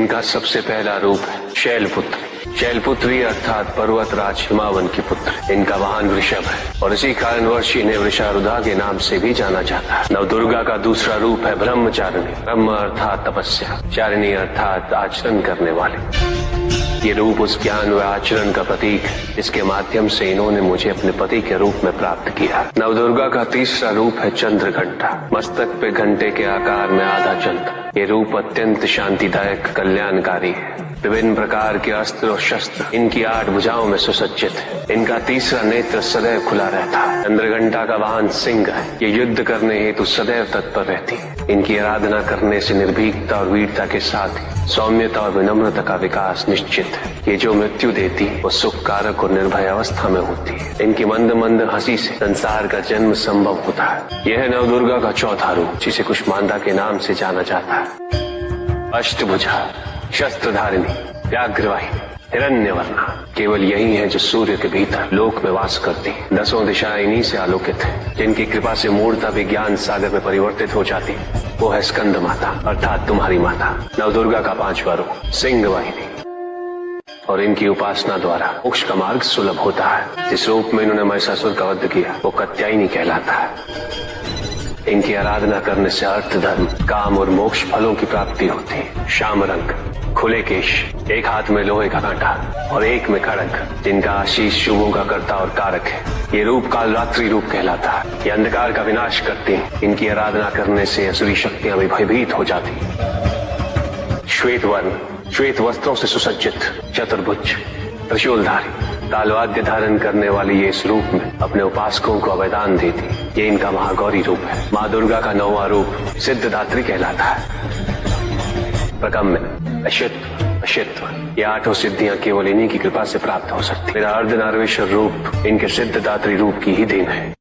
इनका सबसे पहला रूप है शैलपुत्री। शैलपुत्री अर्थात पर्वत राज हिमावन की पुत्र। इनका वाहन वृषभ है और इसी कारणवश इन्हें वृषारुधा के नाम से भी जाना जाता है। नवदुर्गा का दूसरा रूप है ब्रह्मचारिणी। ब्रह्म अर्थात तपस्या, चारिणी अर्थात आचरण करने वाले। ये रूप उस ज्ञान व आचरण का प्रतीक है जिसके माध्यम से इन्होंने मुझे अपने पति के रूप में प्राप्त किया। नवदुर्गा का तीसरा रूप है चंद्रघंटा। मस्तक पे घंटे के आकार में आधा चंद्र। ये रूप अत्यंत शांतिदायक कल्याणकारी है। विभिन्न प्रकार के अस्त्र और शस्त्र इनकी 8 भुजाओं में सुसज्जित है। इनका तीसरा नेत्र सदैव खुला रहता है। चंद्रघंटा का वाहन सिंह है। ये युद्ध करने हेतु सदैव तत्पर रहती है। इनकी आराधना करने से निर्भीकता और वीरता के साथ ही सौम्यता और विनम्रता का विकास निश्चित है। ये जो मृत्यु देती है वो सुख कारक और निर्भय अवस्था में होती है। इनकी मंद मंद हंसी से संसार का जन्म संभव होता है। यह है नवदुर्गा का चौथा रूप जिसे कुष्मांडा के नाम से जाना जाता है। अष्टभुजा, शस्त्रधारिणी, व्याघ्रवाहिनी, हिरण्यवर्णा केवल यही है जो सूर्य के भीतर लोक में वास करती है। 10 दिशाएं इन्हीं से आलोकित है। जिनकी कृपा से मूर्ता विज्ञान सागर में परिवर्तित हो जाती है वो है स्कंद माता अर्थात तुम्हारी माता। नवदुर्गा का 5वां रूप सिंह वाहिनी और इनकी उपासना द्वारा मोक्ष का मार्ग सुलभ होता है। जिस रूप में इन्होंने महिषासुर का वध किया वो कात्यायनी कहलाता है। इनकी आराधना करने से अर्थ, धर्म, काम और मोक्ष फलों की प्राप्ति होती है। श्याम रंग, खुले केश, एक हाथ में लोहे का कांटा और एक में खड़ग, जिनका आशीष शुभों का कर्ता और कारक है। ये रूप कालरात्रि रूप कहलाता है। ये अंधकार का विनाश करते हैं। इनकी आराधना करने से असुरी शक्तियां भी भयभीत हो जाती हैं। श्वेत वर्ण, श्वेत वस्त्रों से सुसज्जित, चतुर्भुज, त्रिशूलधारी, तालवाद्य धारण करने वाली ये इस रूप में अपने उपासकों को अभयदान देती। ये इनका महागौरी रूप है। माँ दुर्गा का 9वां रूप सिद्धदात्री कहलाता है। प्रकम्य, अशित्व, अशित्व ये 8 सिद्धियां केवल इन्हीं की कृपा से प्राप्त हो सकती। मेरा अर्धनारीश्वर रूप इनके सिद्धदात्री रूप की ही देन है।